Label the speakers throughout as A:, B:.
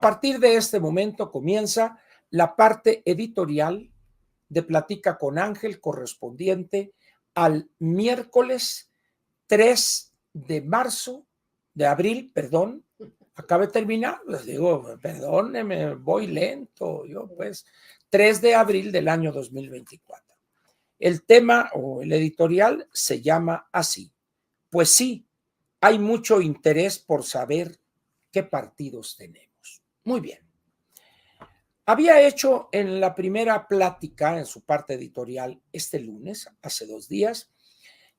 A: partir de este momento comienza la parte editorial de Platica con Ángel, correspondiente al miércoles 3 de abril, perdón, acaba de terminar, les digo, perdónenme, voy lento, yo pues, 3 de abril del año 2024. El tema o el editorial se llama así: pues sí, hay mucho interés por saber qué partidos tenemos. Muy bien. Había hecho en la primera plática, en su parte editorial, este lunes, hace 2 días,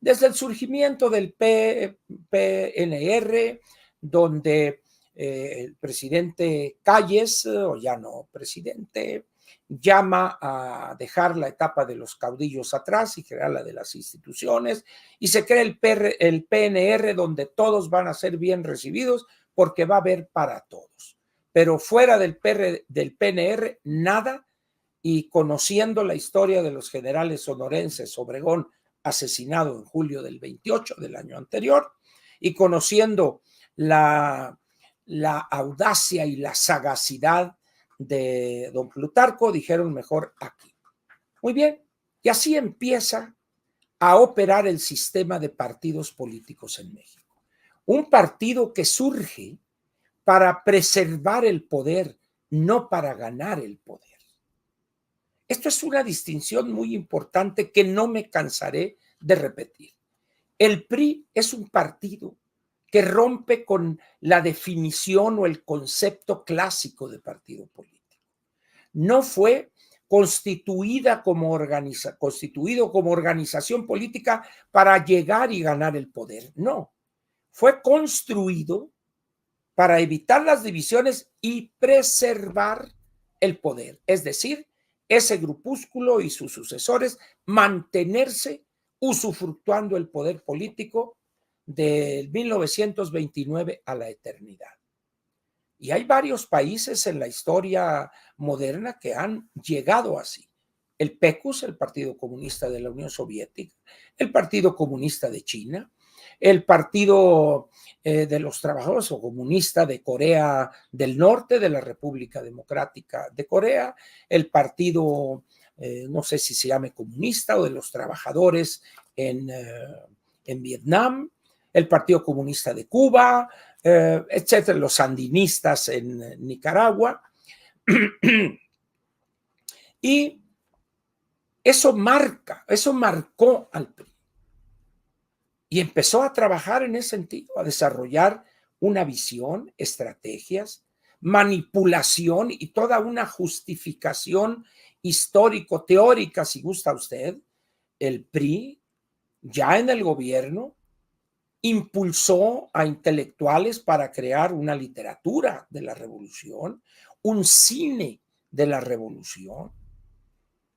A: desde el surgimiento del PNR, donde el presidente Calles, o ya no presidente, llama a dejar la etapa de los caudillos atrás y crear la de las instituciones, y se crea el PNR, donde todos van a ser bien recibidos porque va a haber para todos. Pero fuera del PNR, nada, y conociendo la historia de los generales sonorenses, Obregón, asesinado en julio del 28 del año anterior, y conociendo la audacia y la sagacidad de don Plutarco, dijeron mejor aquí. Muy bien, y así empieza a operar el sistema de partidos políticos en México. Un partido que surge para preservar el poder, no para ganar el poder. Esto es una distinción muy importante que no me cansaré de repetir. El PRI es un partido que rompe con la definición o el concepto clásico de partido político. No fue constituido como organización política para llegar y ganar el poder. No, fue construido para evitar las divisiones y preservar el poder. Es decir, ese grupúsculo y sus sucesores mantenerse usufructuando el poder político del 1929 a la eternidad. Y hay varios países en la historia moderna que han llegado así. El PECUS, el Partido Comunista de la Unión Soviética, el Partido Comunista de China, el Partido de los Trabajadores o Comunista de Corea del Norte, de la República Democrática de Corea, el Partido, no sé si se llame comunista, o de los trabajadores en Vietnam, el Partido Comunista de Cuba, etcétera, los sandinistas en Nicaragua. Y eso marcó al PRI. Y empezó a trabajar en ese sentido, a desarrollar una visión, estrategias, manipulación y toda una justificación histórico-teórica, si gusta usted. El PRI, ya en el gobierno, impulsó a intelectuales para crear una literatura de la revolución, un cine de la revolución,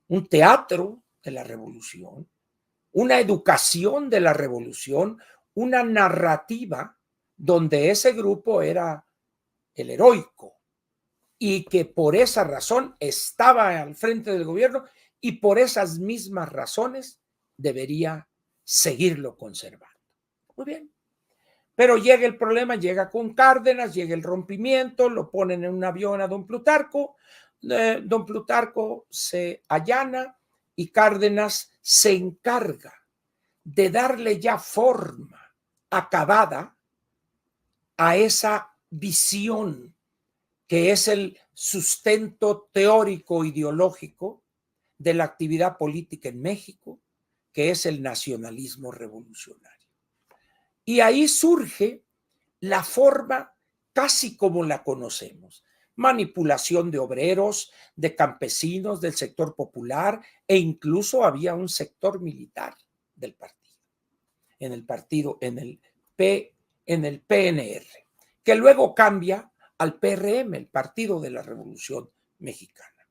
A: un teatro de la revolución, una educación de la revolución, una narrativa donde ese grupo era el heroico y que por esa razón estaba al frente del gobierno y por esas mismas razones debería seguirlo conservando. Muy bien. Pero llega el problema, llega con Cárdenas, llega el rompimiento, lo ponen en un avión a don Plutarco, don Plutarco se allana y Cárdenas se encarga de darle ya forma acabada a esa visión que es el sustento teórico ideológico de la actividad política en México, que es el nacionalismo revolucionario. Y ahí surge la forma casi como la conocemos: manipulación de obreros, de campesinos, del sector popular, e incluso había un sector militar del partido, en el PNR, que luego cambia al PRM, el Partido de la Revolución Mexicana.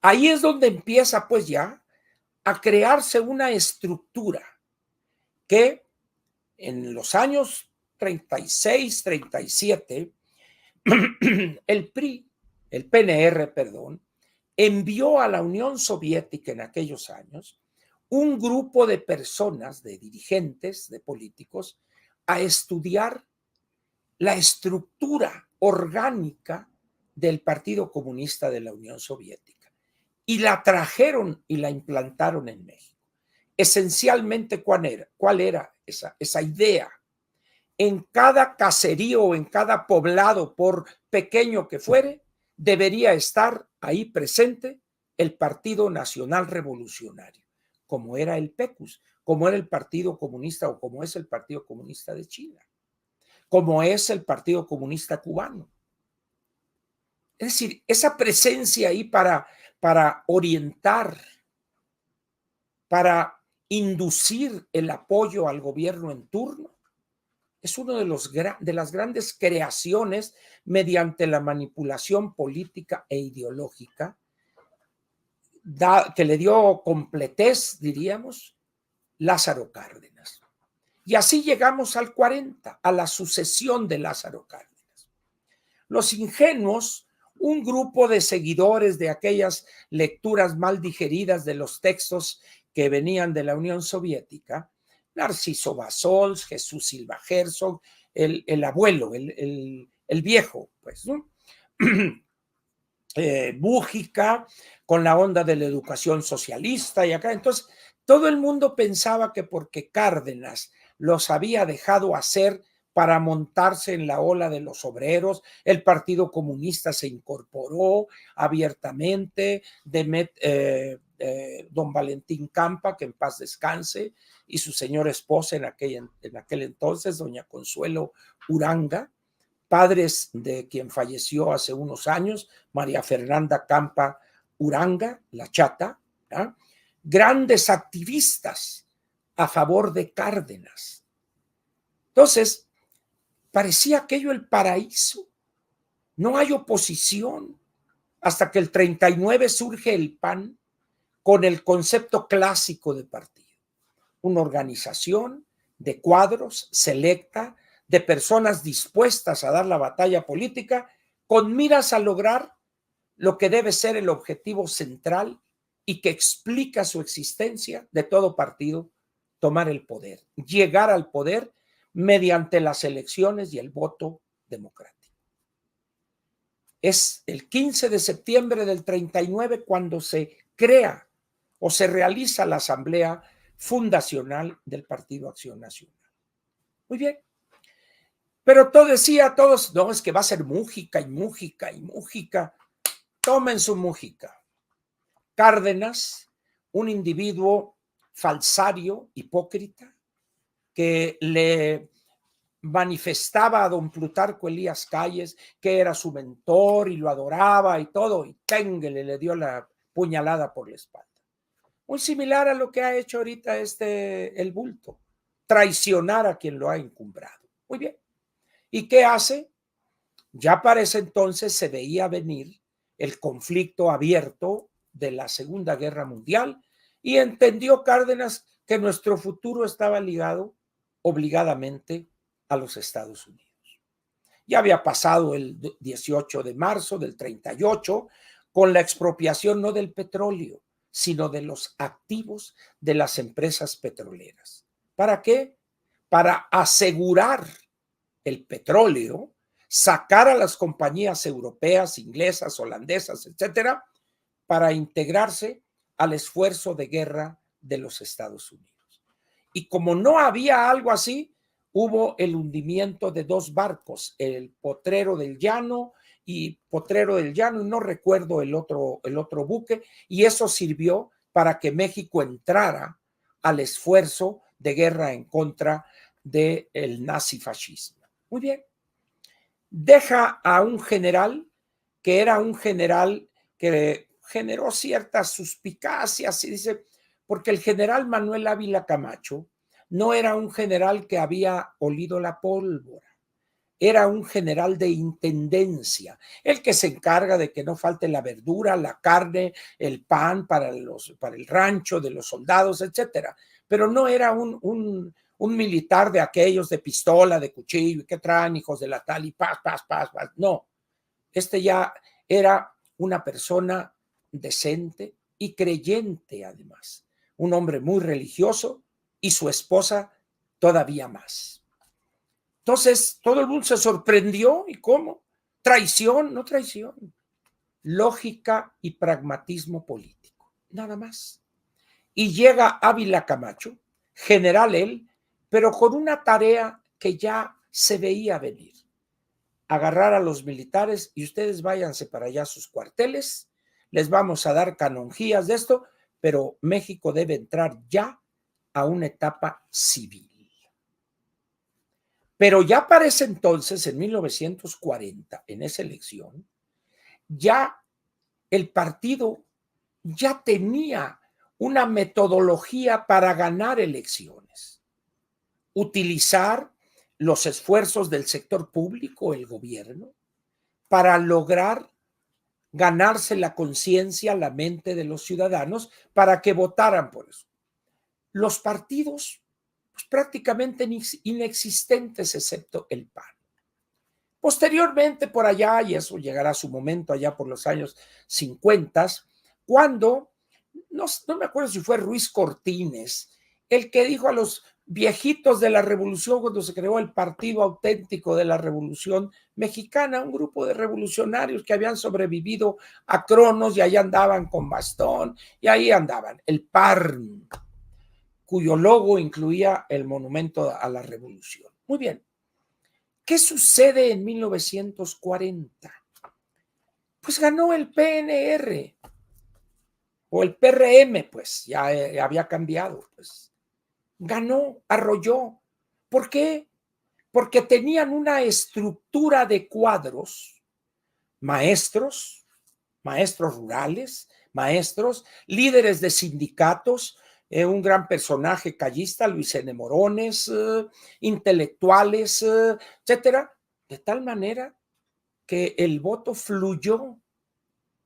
A: Ahí es donde empieza pues ya a crearse una estructura que en los años 36, 37, el PRI, el PNR, perdón, envió a la Unión Soviética en aquellos años un grupo de personas, de dirigentes, de políticos, a estudiar la estructura orgánica del Partido Comunista de la Unión Soviética y la trajeron y la implantaron en México. Esencialmente, ¿cuál era esa idea? En cada caserío o en cada poblado, por pequeño que fuere, debería estar ahí presente el Partido Nacional Revolucionario, como era el PECUS, como era el Partido Comunista o como es el Partido Comunista de China, como es el Partido Comunista cubano. Es decir, esa presencia ahí para orientar, para inducir el apoyo al gobierno en turno, es uno de las grandes creaciones mediante la manipulación política e ideológica que le dio completez, diríamos, Lázaro Cárdenas. Y así llegamos al 40, a la sucesión de Lázaro Cárdenas. Los ingenuos, un grupo de seguidores de aquellas lecturas mal digeridas de los textos que venían de la Unión Soviética, Narciso Bassols, Jesús Silva Herzog, el abuelo, el viejo, pues, ¿no? Bújica, con la onda de la educación socialista y acá. Entonces, todo el mundo pensaba que porque Cárdenas los había dejado hacer para montarse en la ola de los obreros, el Partido Comunista se incorporó abiertamente, don Valentín Campa, que en paz descanse, y su señora esposa en aquel entonces, doña Consuelo Uranga, padres de quien falleció hace unos años, María Fernanda Campa Uranga, la chata, ¿eh? Grandes activistas a favor de Cárdenas. Entonces, parecía aquello el paraíso. No hay oposición hasta que el 39 surge el PAN con el concepto clásico de partido. Una organización de cuadros selecta, de personas dispuestas a dar la batalla política con miras a lograr lo que debe ser el objetivo central y que explica su existencia de todo partido: tomar el poder, llegar al poder mediante las elecciones y el voto democrático. Es el 15 de septiembre del 39 cuando se crea o se realiza la asamblea fundacional del Partido Acción Nacional. Muy bien. Pero todos, no, es que va a ser Mújica y Mújica y Mújica. Tomen su Mújica. Cárdenas, un individuo falsario, hipócrita, que le manifestaba a don Plutarco Elías Calles que era su mentor y lo adoraba y todo, y ténguele, le dio la puñalada por la espalda. Muy similar a lo que ha hecho ahorita el bulto, traicionar a quien lo ha encumbrado. Muy bien. ¿Y qué hace? Ya para ese entonces se veía venir el conflicto abierto de la Segunda Guerra Mundial y entendió Cárdenas que nuestro futuro estaba ligado obligadamente a los Estados Unidos. Ya había pasado el 18 de marzo del 38 con la expropiación no del petróleo, sino de los activos de las empresas petroleras. ¿Para qué? Para asegurar el petróleo, sacar a las compañías europeas, inglesas, holandesas, etcétera, para integrarse al esfuerzo de guerra de los Estados Unidos. Y como no había algo así, hubo el hundimiento de dos barcos, el Potrero del Llano y no recuerdo el otro buque, y eso sirvió para que México entrara al esfuerzo de guerra en contra del nazifascismo. Muy bien. Deja a un general que era un general que generó ciertas suspicacias, y dice, porque el general Manuel Ávila Camacho no era un general que había olido la pólvora, era un general de intendencia, el que se encarga de que no falte la verdura, la carne, el pan para el rancho de los soldados, etcétera. Pero no era un militar de aquellos de pistola, de cuchillo, que traen hijos de la tal y paz. No, ya era una persona decente y creyente además, un hombre muy religioso y su esposa todavía más. Entonces todo el mundo se sorprendió. ¿Y cómo? Traición, no traición. Lógica y pragmatismo político, nada más. Y llega Ávila Camacho, general él, pero con una tarea que ya se veía venir. Agarrar a los militares y ustedes váyanse para allá a sus cuarteles, les vamos a dar canonjías de esto, pero México debe entrar ya a una etapa civil. Pero ya para ese entonces, en 1940, en esa elección, ya el partido ya tenía una metodología para ganar elecciones. Utilizar los esfuerzos del sector público, el gobierno, para lograr ganarse la conciencia, la mente de los ciudadanos para que votaran por eso. Los partidos, pues, prácticamente inexistentes excepto el PAN. Posteriormente por allá, y eso llegará a su momento allá por los años 50, cuando, no me acuerdo si fue Ruiz Cortines, el que dijo a los viejitos de la revolución cuando se creó el Partido Auténtico de la Revolución Mexicana, un grupo de revolucionarios que habían sobrevivido a Cronos y ahí andaban con bastón, y ahí andaban, el PARM, cuyo logo incluía el monumento a la revolución. Muy bien. ¿Qué sucede en 1940? Pues ganó el PNR o el PRM, pues ya había cambiado, pues ganó, arrolló. ¿Por qué? Porque tenían una estructura de cuadros, maestros rurales, maestros, líderes de sindicatos, un gran personaje callista, Luis N. Morones, intelectuales, etcétera, de tal manera que el voto fluyó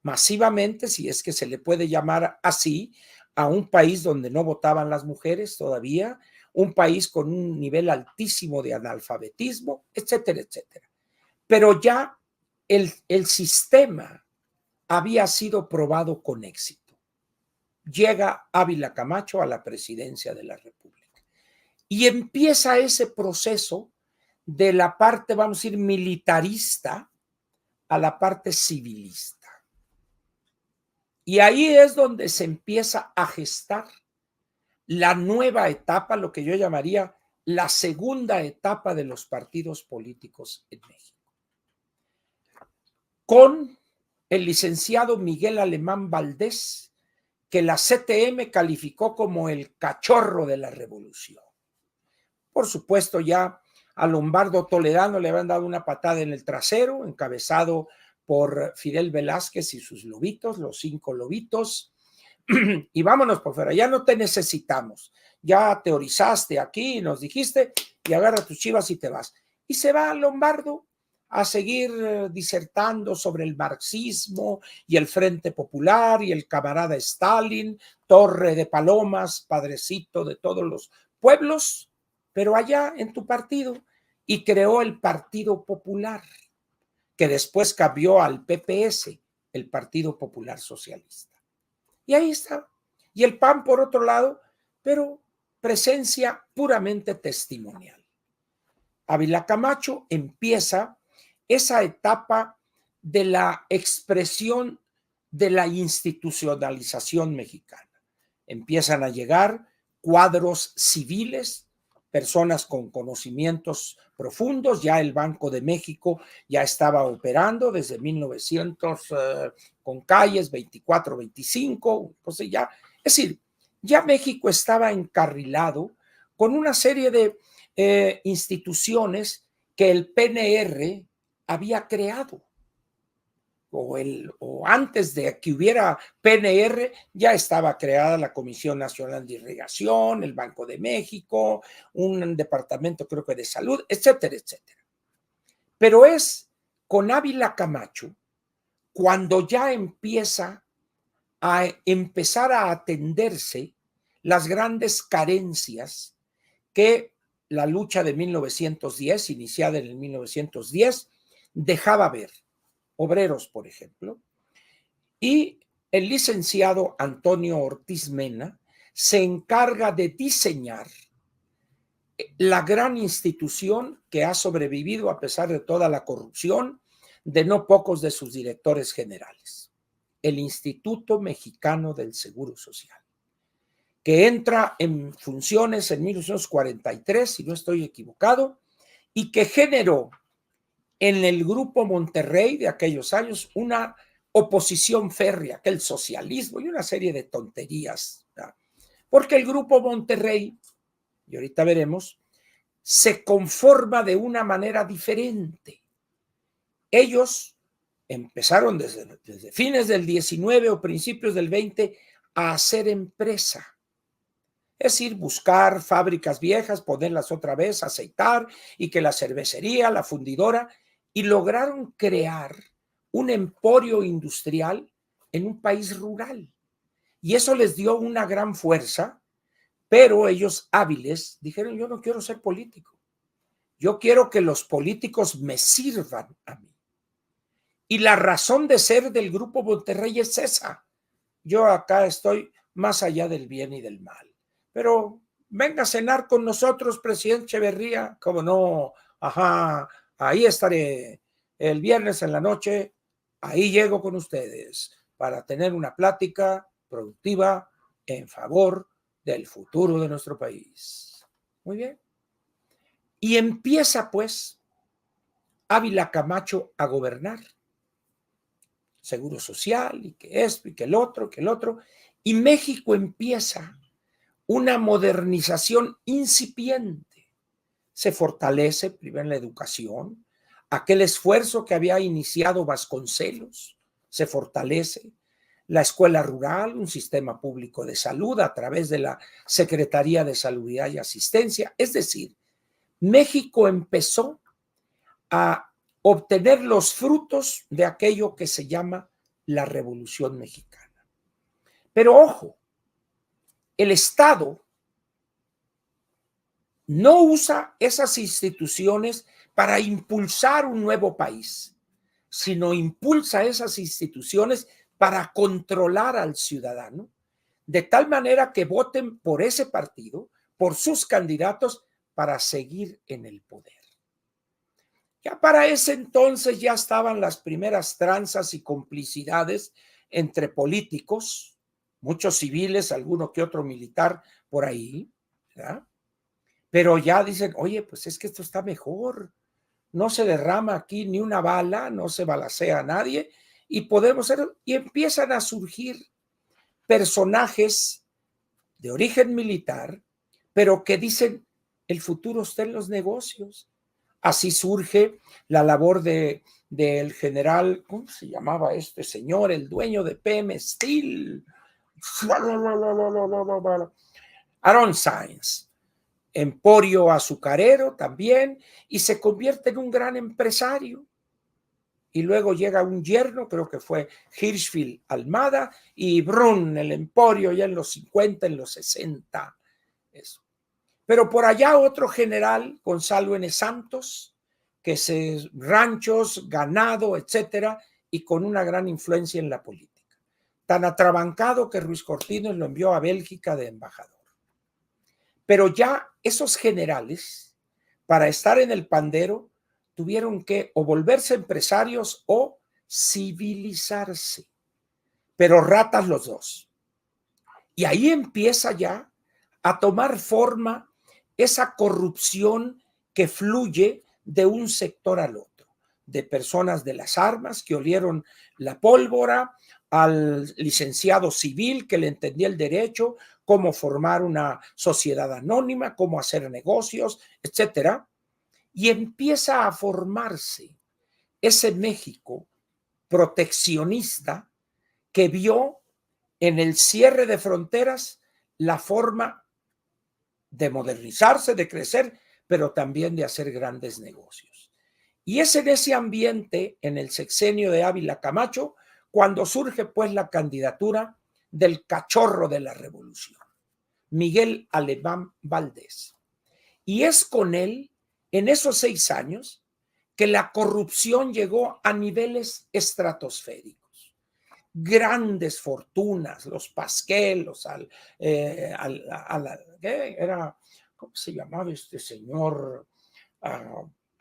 A: masivamente, si es que se le puede llamar así, a un país donde no votaban las mujeres todavía, un país con un nivel altísimo de analfabetismo, etcétera, etcétera. Pero ya el sistema había sido probado con éxito. Llega Ávila Camacho a la presidencia de la República y empieza ese proceso de la parte, vamos a decir, militarista a la parte civilista. Y ahí es donde se empieza a gestar la nueva etapa, lo que yo llamaría la segunda etapa de los partidos políticos en México. Con el licenciado Miguel Alemán Valdés, que la CTM calificó como el cachorro de la revolución. Por supuesto, ya a Lombardo Toledano le habían dado una patada en el trasero, encabezado por Fidel Velázquez y sus lobitos, los 5 lobitos, y vámonos por fuera, ya no te necesitamos, ya teorizaste aquí, nos dijiste, y agarra tus chivas y te vas. Y se va a Lombardo a seguir disertando sobre el marxismo y el Frente Popular y el camarada Stalin, Torre de Palomas, padrecito de todos los pueblos, pero allá en tu partido, y creó el Partido Popular, que después cambió al PPS, el Partido Popular Socialista. Y ahí está. Y el PAN por otro lado, pero presencia puramente testimonial. Ávila Camacho empieza esa etapa de la expresión de la institucionalización mexicana. Empiezan a llegar cuadros civiles, personas con conocimientos profundos. Ya el Banco de México ya estaba operando desde 1900 con calles 24, 25, pues ya, es decir, ya México estaba encarrilado con una serie de instituciones que el PNR había creado. O antes de que hubiera PNR, ya estaba creada la Comisión Nacional de Irrigación, el Banco de México, un departamento creo que de salud, etcétera, etcétera. Pero es con Ávila Camacho cuando ya empieza a empezar a atenderse las grandes carencias que la lucha de 1910, iniciada en el 1910, dejaba ver. Obreros, por ejemplo, y el licenciado Antonio Ortiz Mena se encarga de diseñar la gran institución que ha sobrevivido a pesar de toda la corrupción de no pocos de sus directores generales, el Instituto Mexicano del Seguro Social, que entra en funciones en 1943, si no estoy equivocado, y que generó en el Grupo Monterrey de aquellos años una oposición férrea, que el socialismo y una serie de tonterías, ¿verdad? Porque el Grupo Monterrey, y ahorita veremos, se conforma de una manera diferente. Ellos empezaron desde fines del 19 o principios del 20 a hacer empresa. Es decir, buscar fábricas viejas, ponerlas otra vez, aceitar, y que la cervecería, la fundidora, y lograron crear un emporio industrial en un país rural. Y eso les dio una gran fuerza, pero ellos hábiles dijeron, yo no quiero ser político, yo quiero que los políticos me sirvan a mí. Y la razón de ser del Grupo Monterrey es esa. Yo acá estoy más allá del bien y del mal. Pero venga a cenar con nosotros, presidente Echeverría. Como no, ajá, ahí estaré el viernes en la noche. Ahí llego con ustedes para tener una plática productiva en favor del futuro de nuestro país. Muy bien. Y empieza pues Ávila Camacho a gobernar. Seguro Social, y que esto, y que el otro, y México empieza una modernización incipiente. Se fortalece primero en la educación, aquel esfuerzo que había iniciado Vasconcelos, se fortalece, la escuela rural, un sistema público de salud a través de la Secretaría de Salud y Asistencia, es decir, México empezó a obtener los frutos de aquello que se llama la Revolución Mexicana. Pero ojo, el Estado no usa esas instituciones para impulsar un nuevo país, sino impulsa esas instituciones para controlar al ciudadano, de tal manera que voten por ese partido, por sus candidatos, para seguir en el poder. Ya para ese entonces ya estaban las primeras tranzas y complicidades entre políticos, muchos civiles, alguno que otro militar por ahí, ¿verdad? Pero ya dicen, oye, pues es que esto está mejor, no se derrama aquí ni una bala, no se balacea a nadie, y podemos ser, y empiezan a surgir personajes de origen militar, pero que dicen, el futuro está en los negocios. Así surge la labor del general, ¿cómo se llamaba este señor? El dueño de PM Steel, Aaron Sainz, emporio azucarero también, y se convierte en un gran empresario. Y luego llega un yerno, creo que fue Hirschfield Almada, y Brun, el emporio ya en los 50, en los 60. Eso. Pero por allá otro general, Gonzalo N. Santos, que se ranchos, ganado, etcétera, y con una gran influencia en la política. Tan atrabancado que Ruiz Cortines lo envió a Bélgica de embajador. Pero ya esos generales, para estar en el pandero, tuvieron que o volverse empresarios o civilizarse, pero ratas los dos. Y ahí empieza ya a tomar forma esa corrupción que fluye de un sector al otro, de personas de las armas que olieron la pólvora, al licenciado civil que le entendía el derecho, cómo formar una sociedad anónima, cómo hacer negocios, etcétera. Y empieza a formarse ese México proteccionista que vio en el cierre de fronteras la forma de modernizarse, de crecer, pero también de hacer grandes negocios. Y es en ese ambiente, en el sexenio de Ávila Camacho, cuando surge pues la candidatura del cachorro de la revolución, Miguel Alemán Valdés. Y es con él, en esos 6 años, que la corrupción llegó a niveles estratosféricos. Grandes fortunas, los Pasquel, ¿qué era? ¿Cómo se llamaba este señor?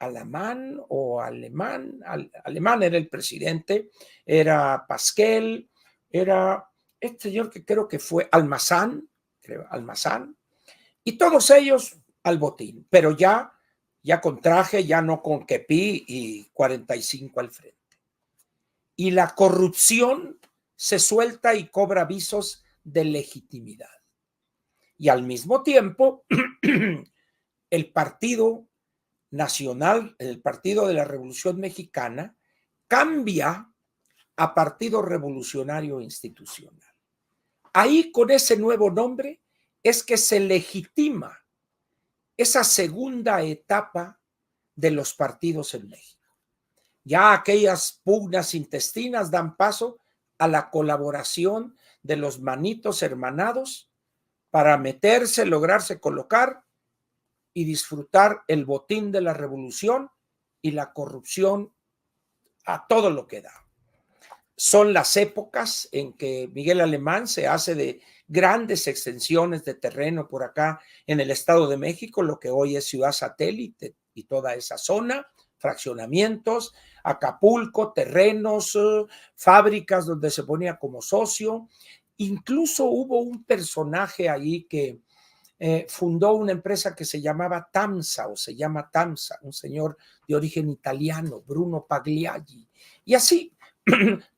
A: Alamán o Alemán, Alemán era el presidente, era Pasquel, era este señor que creo que fue Almazán, y todos ellos al botín, pero ya con traje, ya no con kepí y 45 al frente. Y la corrupción se suelta y cobra visos de legitimidad. Y al mismo tiempo, el Partido Nacional, el Partido de la Revolución Mexicana, cambia a Partido Revolucionario Institucional. Ahí, con ese nuevo nombre, es que se legitima esa segunda etapa de los partidos en México. Ya aquellas pugnas intestinas dan paso a la colaboración de los manitos hermanados para meterse, lograrse colocar y disfrutar el botín de la revolución y la corrupción a todo lo que da. Son las épocas en que Miguel Alemán se hace de grandes extensiones de terreno por acá en el Estado de México, lo que hoy es Ciudad Satélite y toda esa zona, fraccionamientos, Acapulco, terrenos, fábricas donde se ponía como socio. Incluso hubo un personaje ahí que fundó una empresa que se llamaba Tamsa o se llama Tamsa, un señor de origen italiano, Bruno Pagliaggi, y así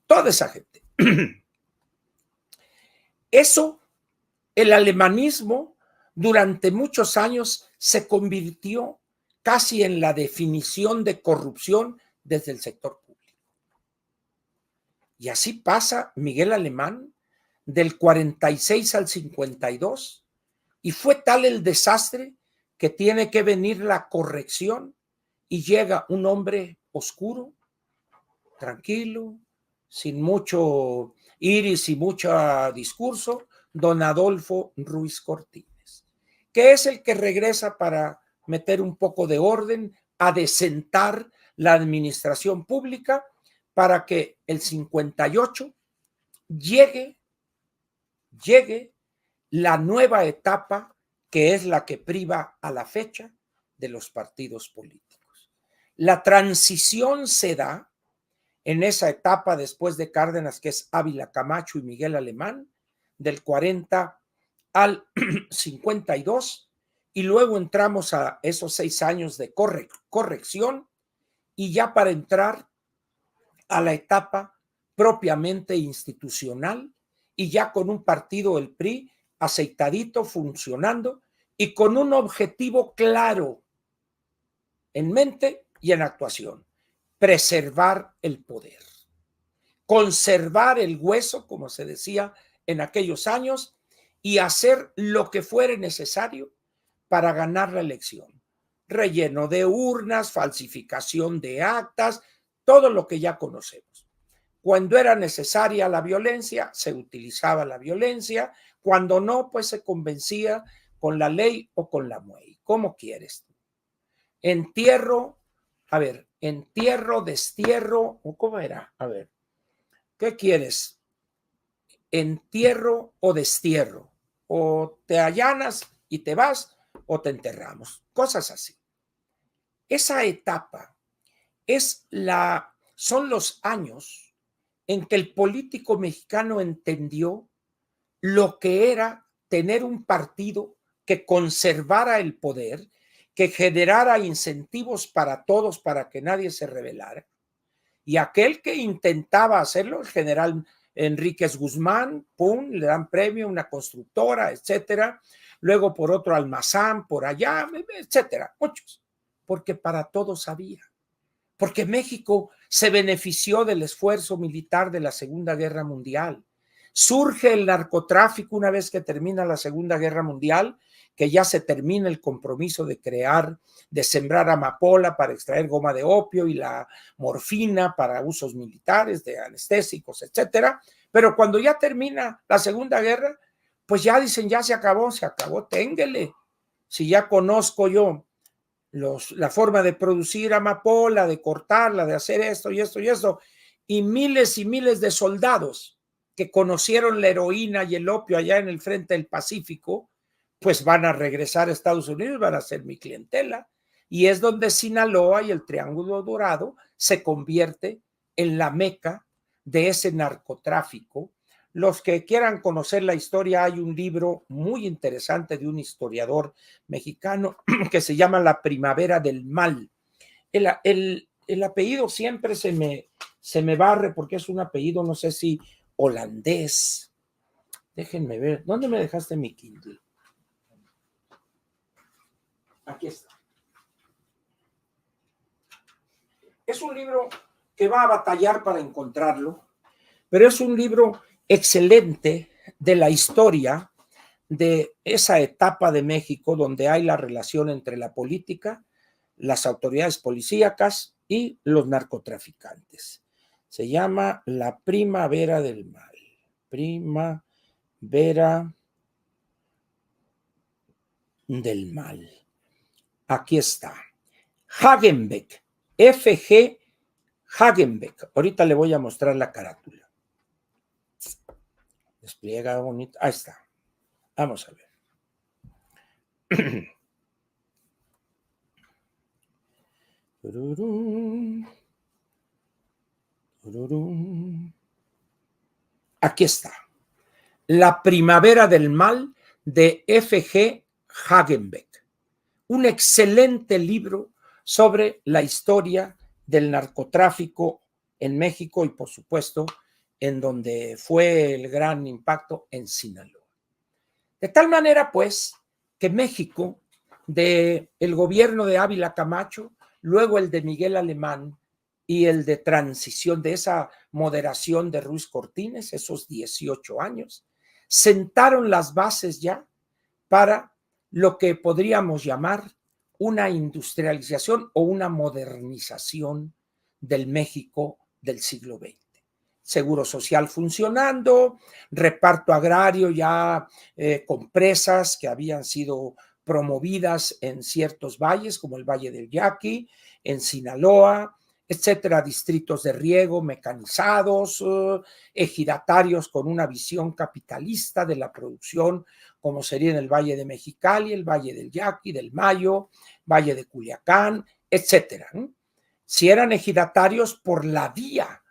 A: toda esa gente. Eso, el alemanismo, durante muchos años se convirtió casi en la definición de corrupción desde el sector público. Y así pasa Miguel Alemán del 46 al 52, y fue tal el desastre que tiene que venir la corrección y llega un hombre oscuro, tranquilo, sin mucho iris y mucho discurso, don Adolfo Ruiz Cortines, que es el que regresa para meter un poco de orden, adecentar la administración pública para que el 58 llegue la nueva etapa que es la que priva a la fecha de los partidos políticos. La transición se da en esa etapa después de Cárdenas, que es Ávila Camacho y Miguel Alemán, del 40 al 52, y luego entramos a esos 6 años de corrección, y ya para entrar a la etapa propiamente institucional, y ya con un partido, el PRI, aceitadito, funcionando, y con un objetivo claro en mente y en actuación: preservar el poder, conservar el hueso, como se decía en aquellos años, y hacer lo que fuere necesario para ganar la elección. Relleno de urnas, falsificación de actas, todo lo que ya conocemos. Cuando era necesaria la violencia, se utilizaba la violencia. Cuando no, pues se convencía con la ley o con la muey. ¿Cómo quieres tú? Entierro, destierro, ¿o cómo era? A ver, ¿qué quieres? ¿Entierro o destierro? O te allanas y te vas, o te enterramos. Cosas así. Esa etapa son los años en que el político mexicano entendió lo que era tener un partido que conservara el poder, que generara incentivos para todos para que nadie se rebelara. Y aquel que intentaba hacerlo, el general Enríquez Guzmán, pum, le dan premio, una constructora, etcétera. Luego por otro Almazán, por allá, etcétera, muchos. Porque para todos había. Porque México se benefició del esfuerzo militar de la Segunda Guerra Mundial. Surge el narcotráfico una vez que termina la Segunda Guerra Mundial, que ya se termina el compromiso de sembrar amapola para extraer goma de opio y la morfina para usos militares, de anestésicos, etcétera. Pero cuando ya termina la Segunda Guerra, pues ya dicen, ya se acabó, ténguele. Si ya conozco yo la forma de producir amapola, de cortarla, de hacer esto y esto y esto, y miles de soldados que conocieron la heroína y el opio allá en el frente del Pacífico, pues van a regresar a Estados Unidos, van a ser mi clientela. y es donde Sinaloa y el Triángulo Dorado se convierte en la meca de ese narcotráfico. Los que quieran conocer la historia, hay un libro muy interesante de un historiador mexicano que se llama La Primavera del Mal. El apellido siempre se me barre porque es un apellido, no sé si holandés. Déjenme ver, ¿dónde me dejaste mi Kindle? Aquí está. Es un libro que va a batallar para encontrarlo, pero es un libro excelente de la historia de esa etapa de México donde hay la relación entre la política, las autoridades policíacas y los narcotraficantes. Se llama La Primavera del Mal. Primavera del Mal. Aquí está. Hagenbeck. F.G. Hagenbeck. Ahorita le voy a mostrar la carátula. Despliega bonito. Ahí está. Vamos a ver. Aquí está. La Primavera del Mal de F.G. Hagenbeck. Un excelente libro sobre la historia del narcotráfico en México y, por supuesto, en donde fue el gran impacto en Sinaloa. De tal manera, pues, que México, del gobierno de Ávila Camacho, luego el de Miguel Alemán y el de transición, de esa moderación de Ruiz Cortines, esos 18 años, sentaron las bases ya para lo que podríamos llamar una industrialización o una modernización del México del siglo XX. Seguro social funcionando, reparto agrario ya con presas que habían sido promovidas en ciertos valles, como el Valle del Yaqui, en Sinaloa, etcétera, distritos de riego mecanizados, ejidatarios con una visión capitalista de la producción, como sería en el Valle de Mexicali, el Valle del Yaqui, del Mayo, Valle de Culiacán, etcétera. Si eran ejidatarios por la vía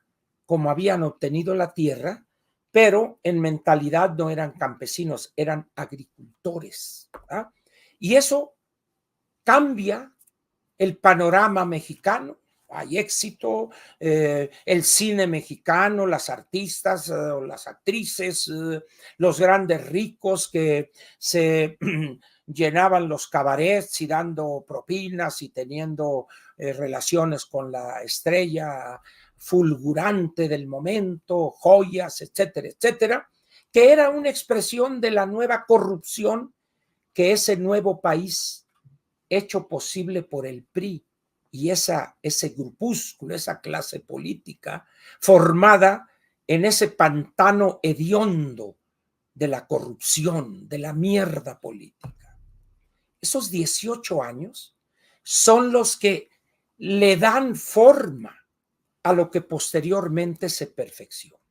A: como habían obtenido la tierra, pero en mentalidad no eran campesinos, eran agricultores. ¿verdad? Y eso cambia el panorama mexicano. Hay éxito, el cine mexicano, las artistas, las actrices, los grandes ricos que se llenaban los cabarets y dando propinas y teniendo relaciones con la estrella fulgurante del momento, joyas, etcétera, etcétera, que era una expresión de la nueva corrupción que ese nuevo país hecho posible por el PRI y ese grupúsculo, esa clase política formada en ese pantano hediondo de la corrupción, de la mierda política. Esos 18 años son los que le dan forma a lo que posteriormente se perfecciona.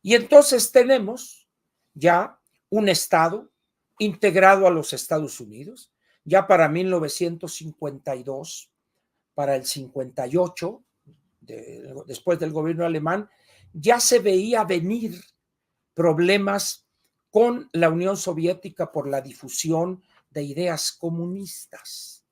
A: Y entonces tenemos ya un Estado integrado a los Estados Unidos, ya para 1952, para el 58, después del gobierno alemán, ya se veía venir problemas con la Unión Soviética por la difusión de ideas comunistas.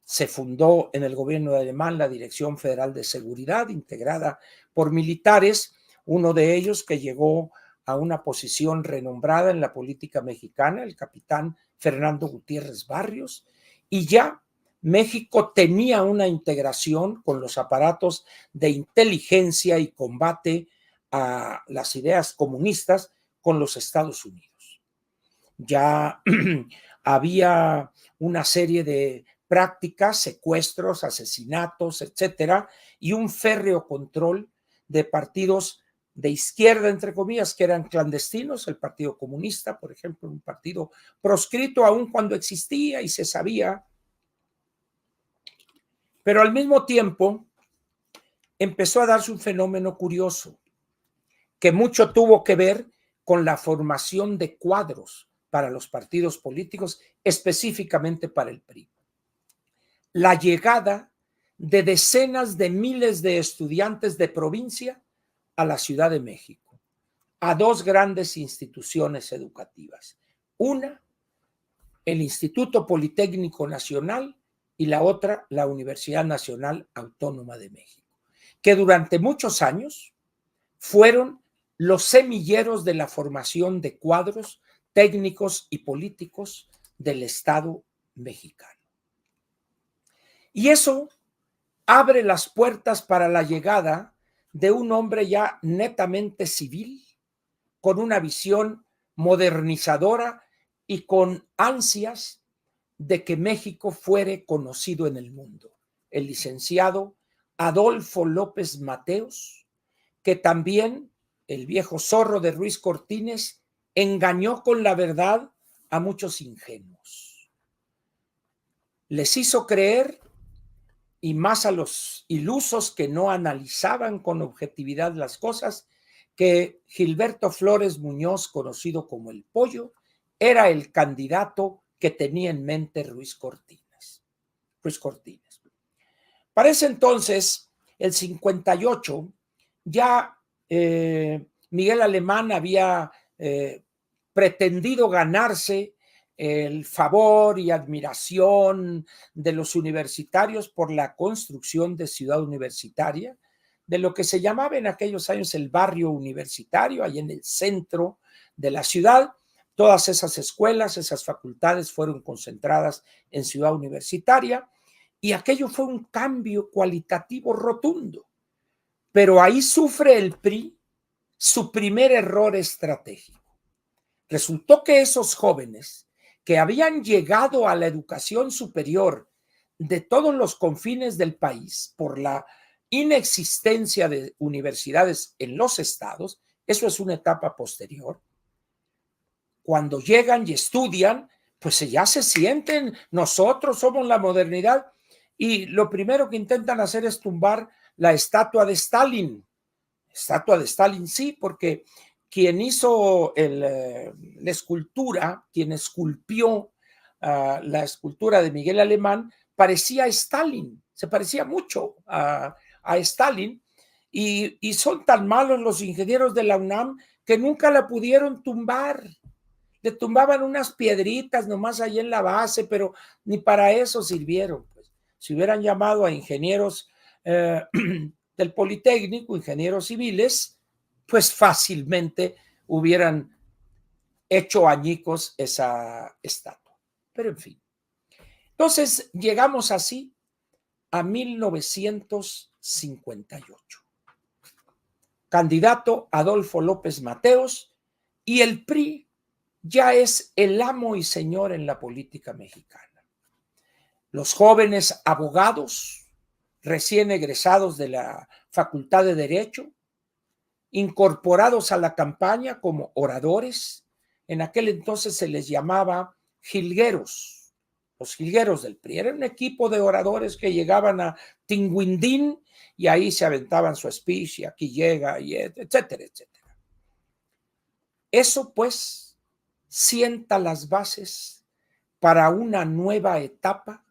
A: Se fundó en el gobierno alemán la Dirección Federal de Seguridad, integrada por militares, uno de ellos que llegó a una posición renombrada en la política mexicana, el capitán Fernando Gutiérrez Barrios, y ya México tenía una integración con los aparatos de inteligencia y combate a las ideas comunistas con los Estados Unidos. Ya había una serie de prácticas, secuestros, asesinatos, etcétera, y un férreo control de partidos de izquierda, entre comillas, que eran clandestinos, el Partido Comunista, por ejemplo, un partido proscrito aún cuando existía y se sabía, pero al mismo tiempo empezó a darse un fenómeno curioso, que mucho tuvo que ver con la formación de cuadros para los partidos políticos, específicamente para el PRI. la llegada de decenas de miles de estudiantes de provincia a la Ciudad de México, a dos grandes instituciones educativas. Una, el Instituto Politécnico Nacional, y la otra, la Universidad Nacional Autónoma de México, que durante muchos años fueron los semilleros de la formación de cuadros técnicos y políticos del Estado mexicano. Y eso abre las puertas para la llegada de un hombre ya netamente civil, con una visión modernizadora y con ansias de que México fuere conocido en el mundo, el licenciado Adolfo López Mateos, que también el viejo zorro de Ruiz Cortines engañó con la verdad a muchos ingenuos. Les hizo creer, y más a los ilusos que no analizaban con objetividad las cosas, que Gilberto Flores Muñoz, conocido como el Pollo, era el candidato que tenía en mente Ruiz Cortines. Para ese entonces, el 58, ya Miguel Alemán había pretendido ganarse el favor y admiración de los universitarios por la construcción de Ciudad Universitaria, de lo que se llamaba en aquellos años el barrio universitario, ahí en el centro de la ciudad. Todas esas escuelas, esas facultades fueron concentradas en Ciudad Universitaria, y aquello fue un cambio cualitativo rotundo. Pero ahí sufre el PRI su primer error estratégico. Resultó que esos jóvenes que habían llegado a la educación superior de todos los confines del país por la inexistencia de universidades en los estados, eso es una etapa posterior, cuando llegan y estudian, pues ya se sienten, nosotros somos la modernidad, y lo primero que intentan hacer es tumbar la estatua de Stalin. Estatua de Stalin, sí, porque quien hizo la escultura, quien esculpió la escultura de Miguel Alemán, parecía a Stalin, se parecía mucho a Stalin, y son tan malos los ingenieros de la UNAM que nunca la pudieron tumbar. Le tumbaban unas piedritas nomás ahí en la base, pero ni para eso sirvieron. Pues. Si hubieran llamado a ingenieros del Politécnico, ingenieros civiles, pues fácilmente hubieran hecho añicos esa estatua. Pero en fin. Entonces llegamos así a 1958. Candidato Adolfo López Mateos, y el PRI ya es el amo y señor en la política mexicana. Los jóvenes abogados, recién egresados de la Facultad de Derecho, incorporados a la campaña como oradores, en aquel entonces se les llamaba jilgueros, los jilgueros del PRI. Era un equipo de oradores que llegaban a Tinguindín y ahí se aventaban su speech, y aquí llega, y etcétera, etcétera. Eso pues sienta las bases para una nueva etapa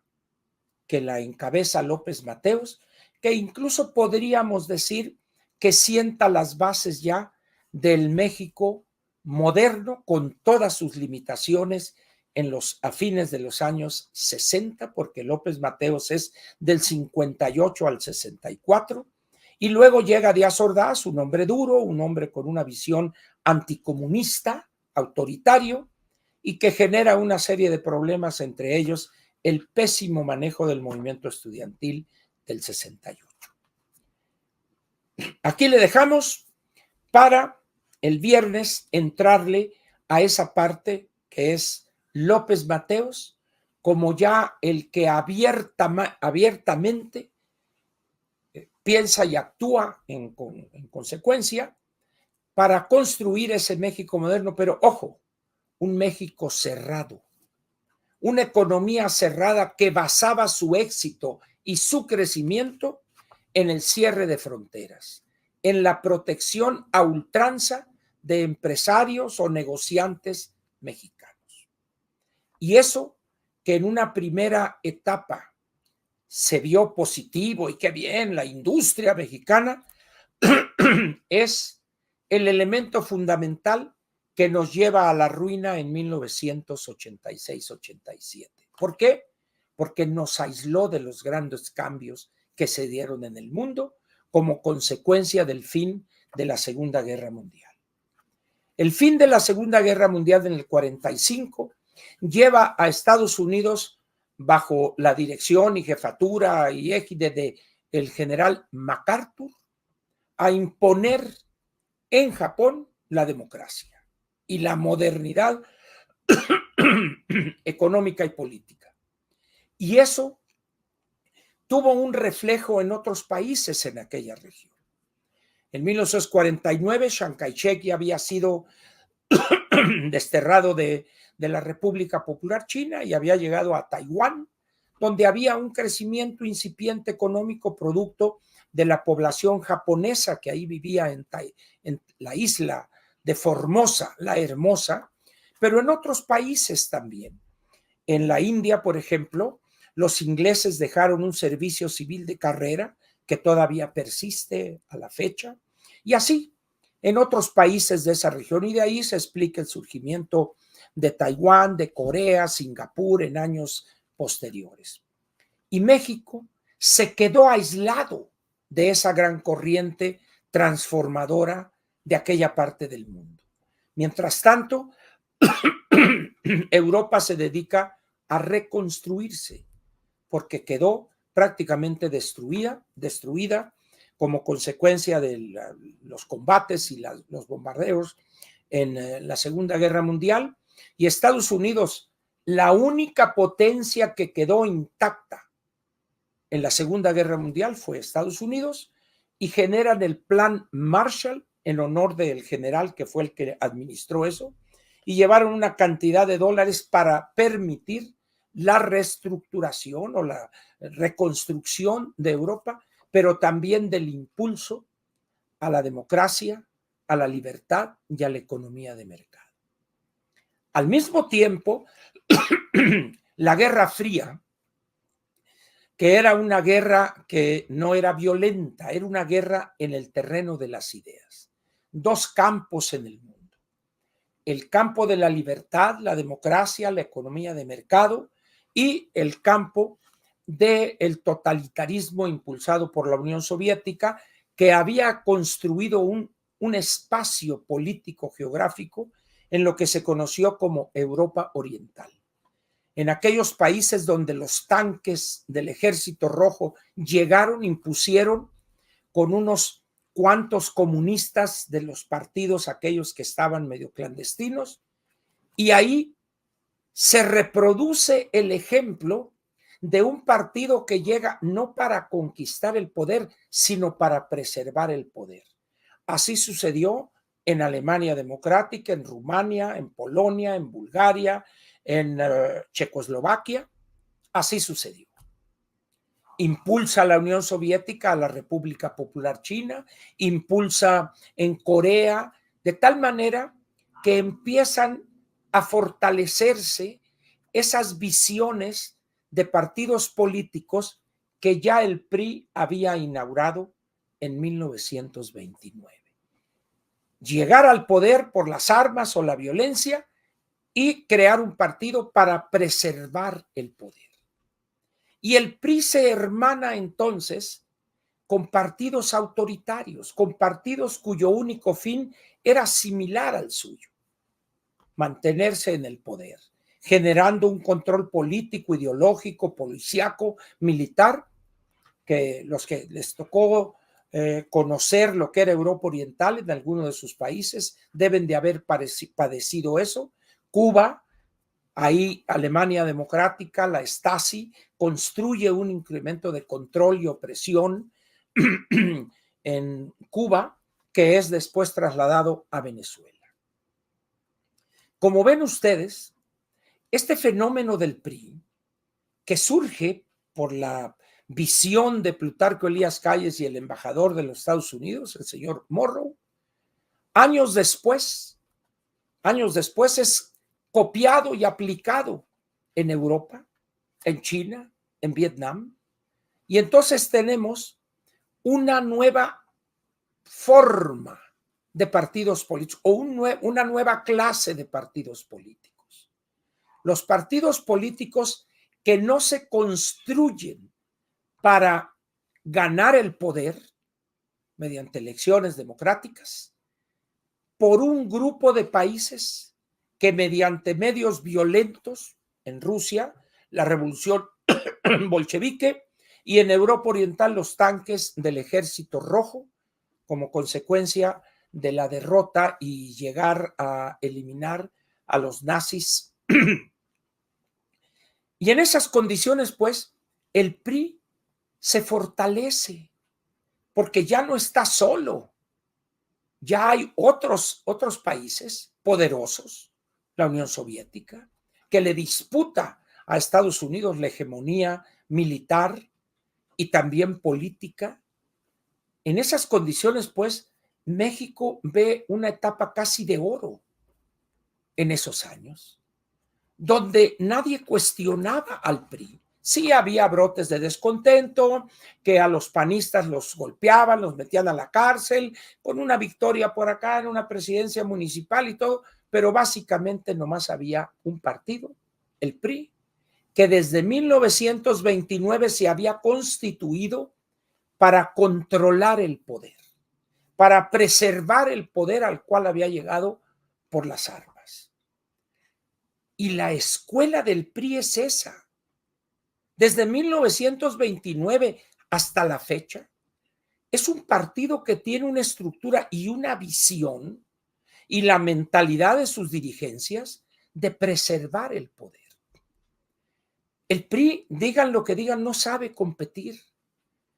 A: que la encabeza López Mateos, que incluso podríamos decir que sienta las bases ya del México moderno, con todas sus limitaciones a fines de los años 60, porque López Mateos es del 58 al 64, y luego llega Díaz Ordaz, un hombre duro, un hombre con una visión anticomunista, autoritario, y que genera una serie de problemas, entre ellos el pésimo manejo del movimiento estudiantil del 68. Aquí le dejamos para el viernes entrarle a esa parte que es López Mateos como ya el que abiertamente piensa y actúa en consecuencia para construir ese México moderno, pero ojo, un México cerrado, una economía cerrada que basaba su éxito y su crecimiento en el cierre de fronteras, en la protección a ultranza de empresarios o negociantes mexicanos. Y eso que en una primera etapa se vio positivo y qué bien, la industria mexicana es el elemento fundamental que nos lleva a la ruina en 1986-87. ¿Por qué? Porque nos aisló de los grandes cambios que se dieron en el mundo como consecuencia del fin de la Segunda Guerra Mundial. El fin de la Segunda Guerra Mundial en el 45 lleva a Estados Unidos bajo la dirección y jefatura y égide del general MacArthur a imponer en Japón la democracia y la modernidad económica y política. Y eso tuvo un reflejo en otros países en aquella región. En 1949, Chiang Kai-shek ya había sido desterrado de la República Popular China y había llegado a Taiwán, donde había un crecimiento incipiente económico producto de la población japonesa que ahí vivía en la isla de Formosa, la Hermosa, pero en otros países también. En la India, por ejemplo, los ingleses dejaron un servicio civil de carrera que todavía persiste a la fecha, y así en otros países de esa región, y de ahí se explica el surgimiento de Taiwán, de Corea, Singapur en años posteriores. Y México se quedó aislado de esa gran corriente transformadora de aquella parte del mundo. Mientras tanto, Europa se dedica a reconstruirse porque quedó prácticamente destruida como consecuencia de los combates y los bombardeos en la Segunda Guerra Mundial, y Estados Unidos, la única potencia que quedó intacta en la Segunda Guerra Mundial fue Estados Unidos, y generan el Plan Marshall en honor del general que fue el que administró eso, y llevaron una cantidad de dólares para permitir la reestructuración o la reconstrucción de Europa, pero también del impulso a la democracia, a la libertad y a la economía de mercado. Al mismo tiempo, la Guerra Fría, que era una guerra que no era violenta, era una guerra en el terreno de las ideas. Dos campos en el mundo. El campo de la libertad, la democracia, la economía de mercado, y el campo del totalitarismo impulsado por la Unión Soviética, que había construido un espacio político geográfico en lo que se conoció como Europa Oriental. En aquellos países donde los tanques del Ejército Rojo llegaron, impusieron con unos cuantos comunistas de los partidos, aquellos que estaban medio clandestinos, y ahí se reproduce el ejemplo de un partido que llega no para conquistar el poder, sino para preservar el poder. Así sucedió en Alemania Democrática, en Rumania, en Polonia, en Bulgaria, en Checoslovaquia. Así sucedió. Impulsa la Unión Soviética a la República Popular China, impulsa en Corea, de tal manera que empiezan a fortalecerse esas visiones de partidos políticos que ya el PRI había inaugurado en 1929. Llegar al poder por las armas o la violencia y crear un partido para preservar el poder. Y el PRI se hermana entonces con partidos autoritarios, con partidos cuyo único fin era similar al suyo: mantenerse en el poder, generando un control político, ideológico, policíaco, militar, que los que les tocó conocer lo que era Europa Oriental en algunos de sus países deben de haber padecido eso. Cuba, ahí Alemania Democrática, la Stasi, construye un incremento de control y opresión en Cuba, que es después trasladado a Venezuela. Como ven ustedes, este fenómeno del PRI, que surge por la visión de Plutarco Elías Calles y el embajador de los Estados Unidos, el señor Morrow, años después es copiado y aplicado en Europa, en China, en Vietnam, Y entonces tenemos una nueva forma de partidos políticos o una nueva clase de partidos políticos. Los partidos políticos que no se construyen para ganar el poder mediante elecciones democráticas por un grupo de países que mediante medios violentos en Rusia, la revolución bolchevique, y en Europa Oriental los tanques del Ejército Rojo, como consecuencia de la derrota y llegar a eliminar a los nazis. Y en esas condiciones, pues, el PRI se fortalece porque ya no está solo. Ya hay otros países poderosos, la Unión Soviética, que le disputa a Estados Unidos la hegemonía militar y también política. En esas condiciones, pues, México ve una etapa casi de oro en esos años, donde nadie cuestionaba al PRI. Sí había brotes de descontento, que a los panistas los golpeaban, los metían a la cárcel, con una victoria por acá en una presidencia municipal y todo, pero básicamente nomás había un partido, el PRI, que desde 1929 se había constituido para controlar el poder, para preservar el poder al cual había llegado por las armas. Y la escuela del PRI es esa. Desde 1929 hasta la fecha, es un partido que tiene una estructura y una visión y la mentalidad de sus dirigencias de preservar el poder. El PRI, digan lo que digan, no sabe competir.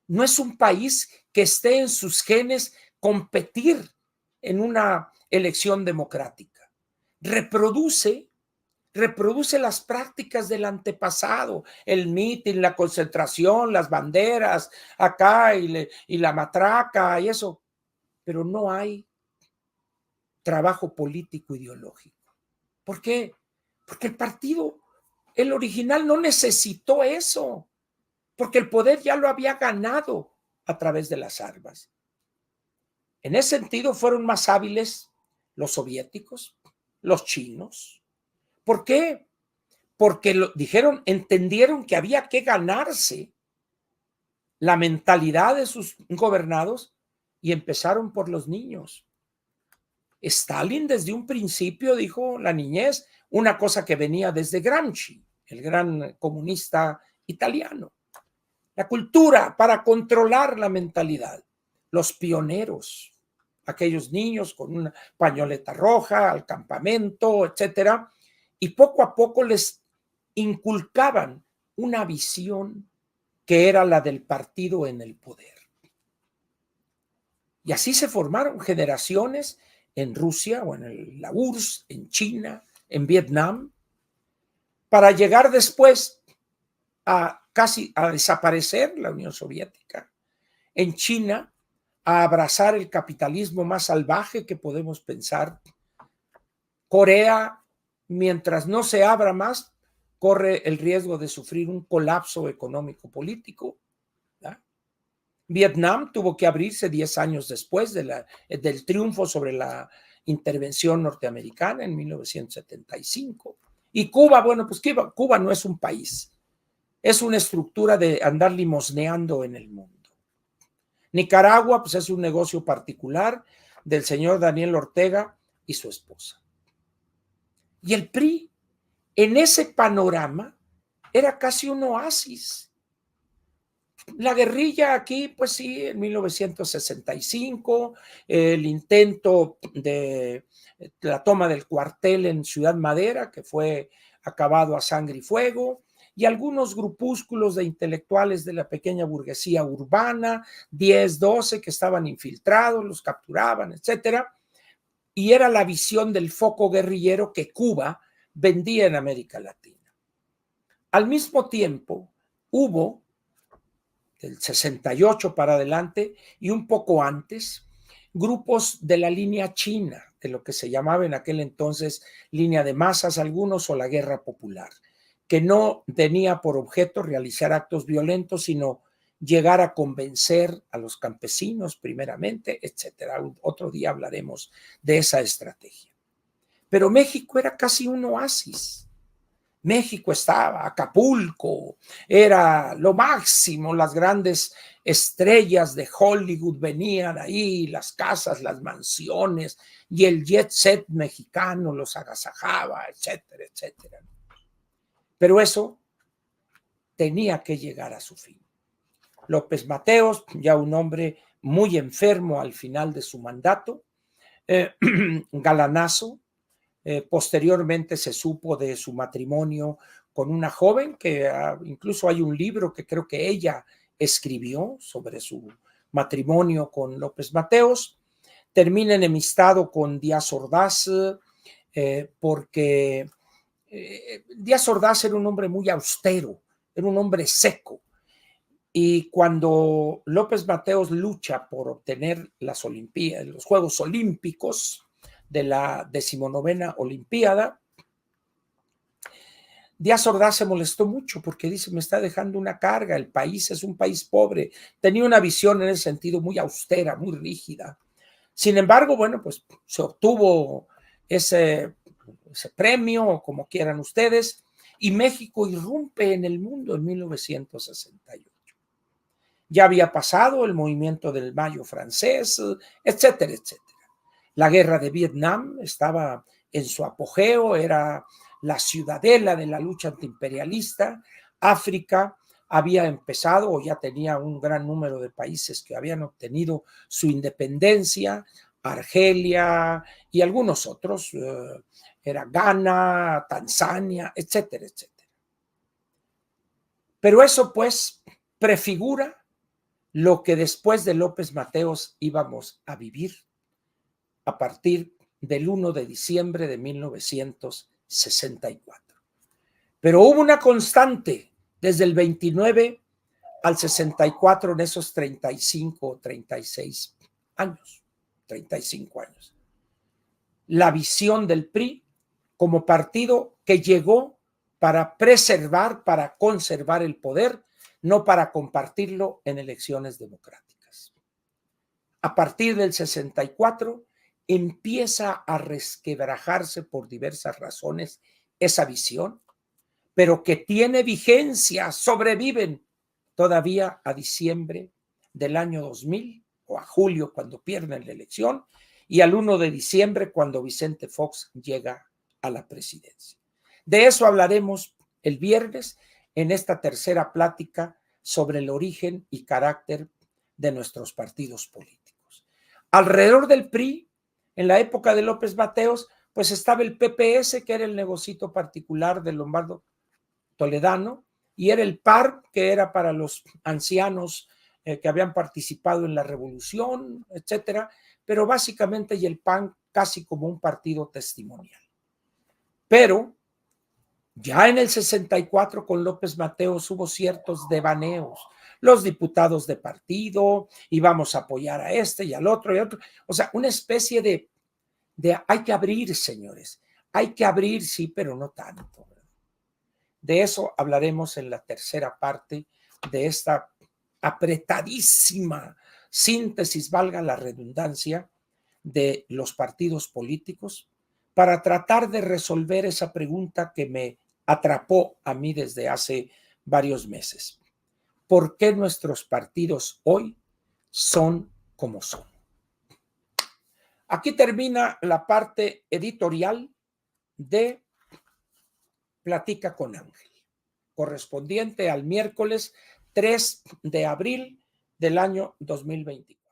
A: No es un país que esté en sus genes competir en una elección democrática. Reproduce las prácticas del antepasado, el mitin, la concentración, las banderas, acá y la matraca y eso, pero no hay trabajo político ideológico. ¿Por qué? Porque el partido, el original, no necesitó eso, porque el poder ya lo había ganado a través de las armas. En ese sentido fueron más hábiles los soviéticos, los chinos. ¿Por qué? Porque entendieron que había que ganarse la mentalidad de sus gobernados y empezaron por los niños. Stalin desde un principio dijo la niñez, una cosa que venía desde Gramsci, el gran comunista italiano. La cultura para controlar la mentalidad. Los pioneros, aquellos niños con una pañoleta roja al campamento, etcétera, y poco a poco les inculcaban una visión que era la del partido en el poder. Y así se formaron generaciones en Rusia o en la URSS, en China, en Vietnam, para llegar después casi a desaparecer la Unión Soviética, en China a abrazar el capitalismo más salvaje que podemos pensar. Corea, mientras no se abra más, corre el riesgo de sufrir un colapso económico-político. Vietnam tuvo que abrirse 10 años después del triunfo sobre la intervención norteamericana en 1975. Y Cuba, bueno, pues Cuba no es un país, es una estructura de andar limosneando en el mundo. Nicaragua, pues es un negocio particular del señor Daniel Ortega y su esposa. Y el PRI, en ese panorama, era casi un oasis. La guerrilla aquí, pues sí, en 1965, el intento de la toma del cuartel en Ciudad Madera, que fue acabado a sangre y fuego, y algunos grupúsculos de intelectuales de la pequeña burguesía urbana, 10, 12, que estaban infiltrados, los capturaban, etcétera. Y era la visión del foco guerrillero que Cuba vendía en América Latina. Al mismo tiempo, hubo del 68 para adelante y un poco antes, grupos de la línea china, de lo que se llamaba en aquel entonces línea de masas algunos o la guerra popular, que no tenía por objeto realizar actos violentos, sino llegar a convencer a los campesinos primeramente, etcétera. Otro día hablaremos de esa estrategia. Pero México era casi un oasis. México estaba, Acapulco, era lo máximo, las grandes estrellas de Hollywood venían ahí, las casas, las mansiones, y el jet set mexicano los agasajaba, etcétera, etcétera. Pero eso tenía que llegar a su fin. López Mateos, ya un hombre muy enfermo al final de su mandato, galanazo. Posteriormente se supo de su matrimonio con una joven que incluso hay un libro que creo que ella escribió sobre su matrimonio con López Mateos. Termina enemistado con Díaz Ordaz porque Díaz Ordaz era un hombre muy austero, era un hombre seco. Y cuando López Mateos lucha por obtener los Juegos Olímpicos de la 19ª Olimpiada, Díaz Ordaz se molestó mucho porque dice, me está dejando una carga, el país es un país pobre. Tenía una visión en ese sentido muy austera, muy rígida. Sin embargo, bueno, pues se obtuvo ese premio, como quieran ustedes, y México irrumpe en el mundo en 1968. Ya había pasado el movimiento del Mayo francés, etcétera, etcétera. La guerra de Vietnam estaba en su apogeo, era la ciudadela de la lucha antiimperialista. África había empezado o ya tenía un gran número de países que habían obtenido su independencia, Argelia y algunos otros, era Ghana, Tanzania, etcétera, etcétera. Pero eso pues prefigura lo que después de López Mateos íbamos a vivir a partir del 1 de diciembre de 1964. Pero hubo una constante desde el 29 al 64 en esos 35 o 36 años, 35 años. La visión del PRI como partido que llegó para preservar, para conservar el poder, no para compartirlo en elecciones democráticas. A partir del 64 empieza a resquebrajarse por diversas razones esa visión, pero que tiene vigencia, sobreviven todavía a diciembre del año 2000 o a julio cuando pierden la elección y al 1 de diciembre cuando Vicente Fox llega a la presidencia. De eso hablaremos el viernes en esta tercera plática sobre el origen y carácter de nuestros partidos políticos. Alrededor del PRI, en la época de López Mateos, pues estaba el PPS, que era el negocito particular de Lombardo Toledano, y era el PAR, que era para los ancianos que habían participado en la revolución, etcétera, pero básicamente y el PAN casi como un partido testimonial. Pero ya en el 64 con López Mateos hubo ciertos devaneos. Los diputados de partido, íbamos a apoyar a este y al otro y al otro. O sea, una especie de hay que abrir, señores. Hay que abrir, sí, pero no tanto. De eso hablaremos en la tercera parte de esta apretadísima síntesis, valga la redundancia, de los partidos políticos para tratar de resolver esa pregunta que me atrapó a mí desde hace varios meses. ¿Por qué nuestros partidos hoy son como son? Aquí termina la parte editorial de Platica con Ángel, correspondiente al miércoles 3 de abril del año 2024.